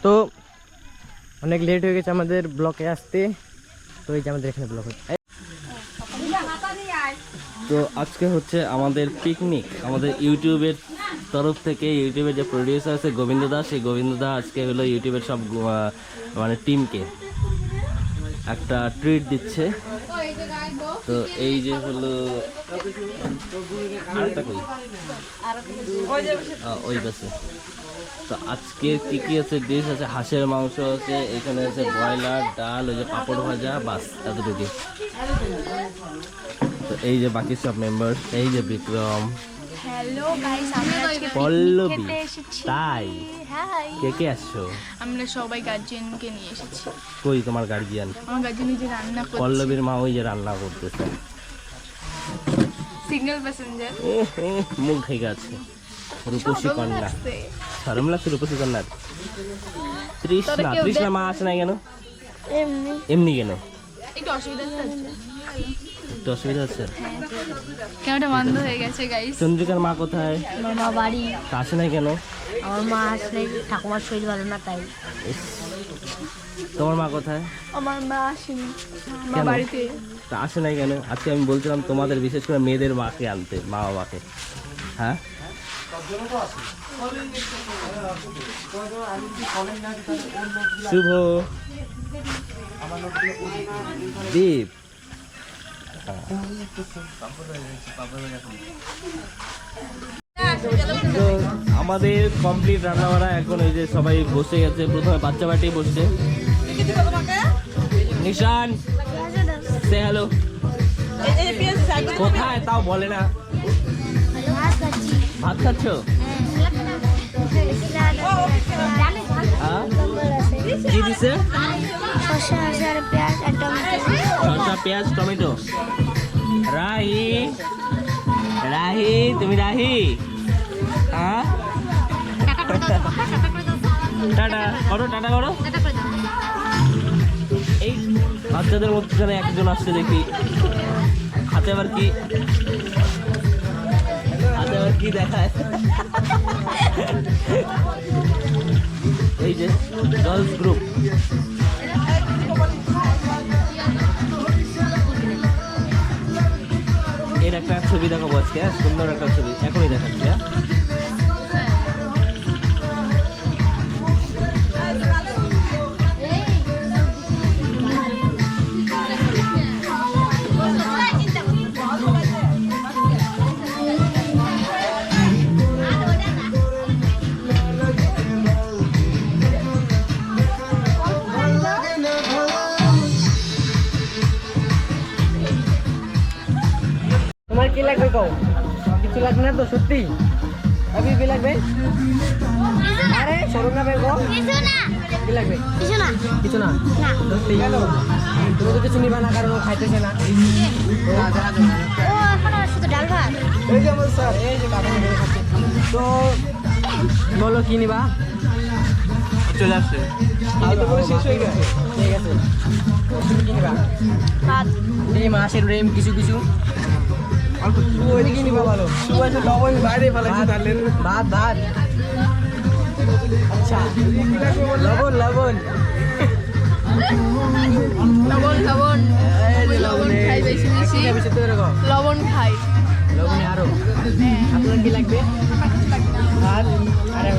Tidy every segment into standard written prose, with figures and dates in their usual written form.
তো অনেক লেট হয়ে গেছে আমাদের ব্লকে আসতে, তো এই যে আমাদের এখানে ব্লক হচ্ছে। তো আজকে হচ্ছে আমাদের পিকনিক, আমাদের ইউটিউবের তরফ থেকে, ইউটিউবের যে প্রডিউসার আছে গোবিন্দ দা, সেই গোবিন্দ দা আজকে হলো ইউটিউবের সব মানে টিমকে একটা ট্রিট দিচ্ছে। তো এই যে হলো ওই পাশে। তো আজকে কি কি আছে ডিশ আছে, হাঁসের মাংস আছে, এখানে আছে ব্রয়লার, ডাল, ওই যে পাঁপড় ভাজা, বাস এতটুকু। তো এই যে বাকি সব মেম্বার, এই যে বিক্রম, হ্যালো গাইস, আমরা আজকে পল্লবী, খেতে এসেছি। তাই হাই, কে কে আসছো? আমরা সবাই গার্জিয়ানকে নিয়ে এসেছি। কই তোমার গার্জিয়ান? আমার গার্জিয়ান নিজে রান্না করছে। পল্লবীর মা ওই যে রান্না করতেছে। সিঙ্গেল প্যাসেঞ্জার, মুখ ঢেকে আছে। রূপসী কন্যা, শরম লাগছে রূপসী কন্যার। তৃষ্ণা মা আসে না কেন? এমনি কেন? একটু অসুবিধা হচ্ছে। একটু অসুবিধা আছে, ক্যামেরাটা বন্ধ হয়ে গেছে গাইস। চন্দ্রিকার মা কোথায়? আমার মা বাড়ি। তা আসে নাই কেন? আমার মা আসলে ঠাকুমার শরীর ভালো না, তাই। তোমার মা কোথায়? আমার মা আসেনি, মা কেন? বাড়িতে। তা আসে নাই কেন? আজকে আমি বলছিলাম তোমাদের বিশেষ করে মেয়েদের মাকে আনতে, মা বাবাকে। হ্যাঁ, শুভ, দীপ, তো আমাদের কমপ্লিট রান্নাবাড়া। এখন এই যে সবাই বসে গেছে, প্রথমে বাচ্চা বাটি বসছে। নিশান, সে হ্যালো। কোথায় তাও বলে না। ভাত খাচ্ছ? কি দিছে? শসা, পেঁয়াজ, টমেটো। রাহি, রাহি, তুমি রাহি? হ্যাঁ, টাটা করো, টাটা করো। এই বাচ্চাদের মধ্যে একজন আসছে দেখি, হাতে আবার কি, হাতে আবার কি দেখায়। এই যে গার্লস গ্রুপ। এর একটা ছবি দেখাবো আজকে, সুন্দর একটা ছবি এখনই দেখাচ্ছি। তোমার কি লাগবে কও? কিছু লাগবে না তো সত্যি? আবি কি লাগবে? আরে সরু না বেগো, কিছু না। কি লাগবে? কিছু না, কিছু না। না সত্যি কেন? তুমি তো কিছু নিবা না, কারণ ও খাইতেছে না। ও এখন শুধু ডাল ভাত। এই যে আমার স্যার, এই যে কাকা ধরে খাচ্ছে। তো বলো কি নিবা? চলে আসছে, আলু করে শেষ হয়ে গেছে। ঠিক আছে, তুমি কি নিবা? ভাত, ডিম, মাছের ডিম, কিছু কিছু। ওইদিকে নিবা ভালো। লবণ বাইরে ফেলাইছে তাহলে। ভাত, ভাত। আচ্ছা, লবণ, লবণ, লবণ লবণ, লবণ খাই বেশি বেশি, বেশি তো এরকম লবণ খাই। লবণে আরো। আপনার কি লাগবে? আর আরে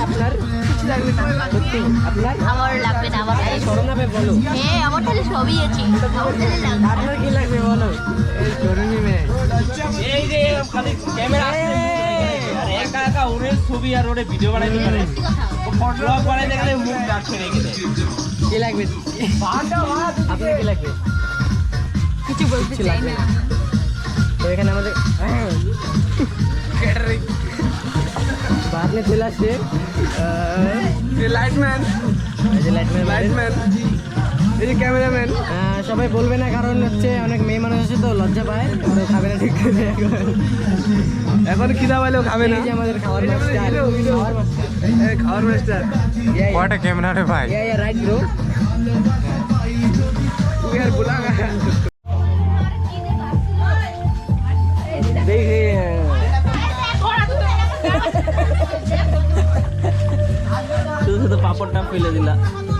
আপনার কিছু লাগবে না। সত্যি আপনার? আমার লাগবে না, আমার সরনাবে বলো। আমার তাহলে সবই আছে। আপনার কি লাগবে বলো? এই তরুণী মেয়ে, এই যে খালি ক্যামেরা আসছে, আরে একা একা ওরে ছবি আর ওরে ভিডিও বানাইতে পারে, ও ফটো বানাইতে গেলে মুখ ডাকছে রেখে দেয়। কি লাগবে? আপনার কি লাগবে? কিছু বলতে চাই না। তো এখানে আমাদের बाद में चला से লাইটম্যান, এই যে লাইটম্যান, এই যে ক্যামেরাম্যান। সবাই বলবে না, কারণ হচ্ছে অনেক মেয়ে মানুষ আছে তো লজ্জা পায়, ওরা খাবে না ঠিক করে। এখন খিদা পাইলেও খাবে না। এই যে আমাদের খাওয়ার মাস্টার, খাওয়ার মাস্টার কয়টা ক্যামেরা রে ভাই? রাইট ব্রো, তুই আর বুলা দেখে পাপড়টা ফেলে দিলা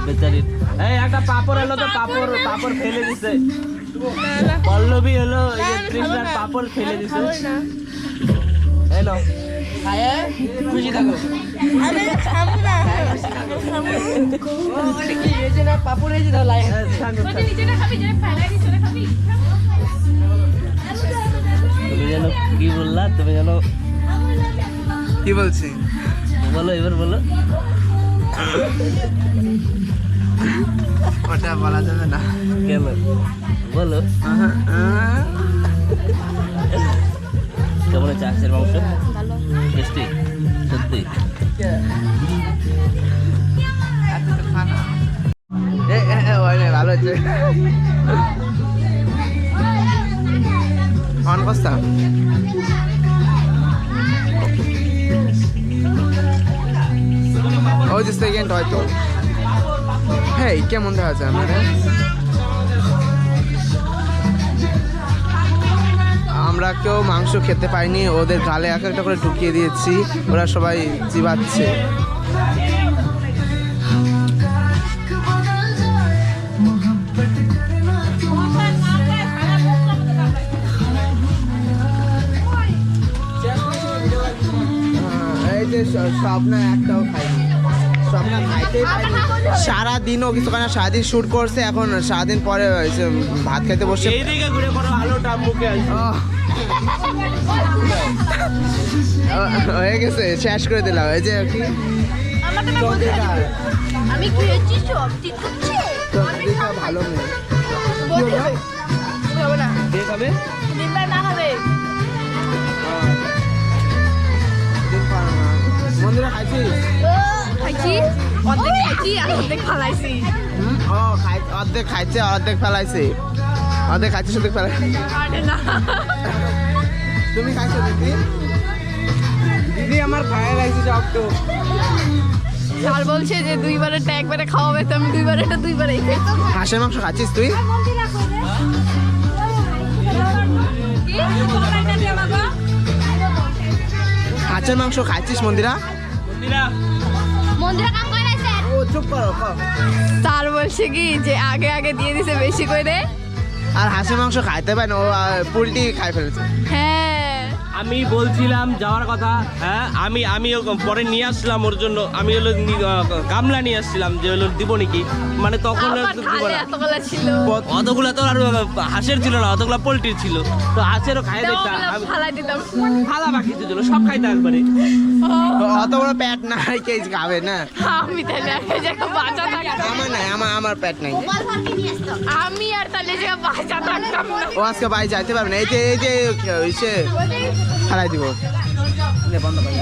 বেচারির। এই একটা পাপড় এলো তো পাপড় ফেলে দিছে। পল্লবী হলো এই যে তৃষ্ণার পাপড় ফেলে দিছে। এলো খায় খুশি থাকো। আরে খাবো না ও মানে কি এই যে না পাপড় এই যে দাও লাই তুমি জানো কি বললা? তুমি জানো কি বলছি? বলো, এবার বলো। ওটা বলা যাবে না। কেন বলো? কেমন হচ্ছে হাঁসের মাংস? টেস্টি সত্যি? ভালো হচ্ছে। অন করতাম ওই যে সেকেন্ড হয়তো। হ্যাঁ কেমন দেখা যায় আমার? আমরা কেউ মাংস খেতে পাইনি, ওদের গালে এক একটা করে ঢুকিয়ে দিয়েছি, ওরা সবাই চিবাচ্ছে। এই যে স্বপ্না একটাও খাইনি, স্বপ্না খাইতেই পাইনি। সারাদিনও কিছু কারণে সারাদিন শ্যুট করছে, এখন সারাদিন পরে ভাত খেতে বসে। এই দিকে ঘুরে পড়ো, আলোটা মুখে আসবে। হয়ে গেছে, শেষ করে দিলাম। এই যে কি আমি খেয়েছি সব ঠিক করছি চন্দ্রিকা ভালো মেয়ে। খাবো না কে খাবে? দিনবার না খাবে মন্দিরা খাইছিস? খাইছি অর্ধেক খাইছি আর অর্ধেক ফালাইছি ও অর্ধেক খাইছে, অর্ধেক ফেলাইছে। অর্ধেক খাইছিস, অর্ধেক ফেলাইছে। আরে না তুমি খাইছো দিদি? দিদি আমার খায় লাগছে সব তো। স্যার বলছে যে দুইবারেরটা একবারে খাওয়াবে, তো আমি দুইবারেরটা দুইবারেই খাই। হাঁসের মাংস খাচ্ছিস তুই? হাঁসের মাংস খাচ্ছিস মন্দিরা? মন্দিরা কাম করে আছে ও চুপ করো। স্যার বলছে কি যে আগে আগে দিয়ে দিছে বেশি করে। আর হাঁসের মাংস খাইতে পারে না, ও পোলট্রি খাই ফেলেছে। হ্যাঁ আমি বলছিলাম যাওয়ার কথা, হ্যাঁ আমি পরে নিয়ে আসলাম ওর জন্য। আমি হলো গামলা নিয়ে আসছিলাম যে হলো দিব নাকি, মানে তখন আমার দিব থালে না। এতগুলা ছিল অতগুলা তো আর হাঁসের ছিল না, অতগুলা পোলট্রির ছিল। তো হাঁসেরও খাই দিতাম, আমি ফালাই দিতাম। ফালা বাকি ছিল, সব খাইতে একবারে। অত বড় প্যাট নাই, কে খাবে না? আমি তাহলে এক জায়গায় বাঁচা থাকতাম। আমার নাই, আমার প্যাট নাই। আমি আর তাহলে জায়গায় বাঁচা থাকতাম না। ও আজকে বাড়ি যাইতে পারবে না। এই যে ফেলাই দিব। বন্ধ করে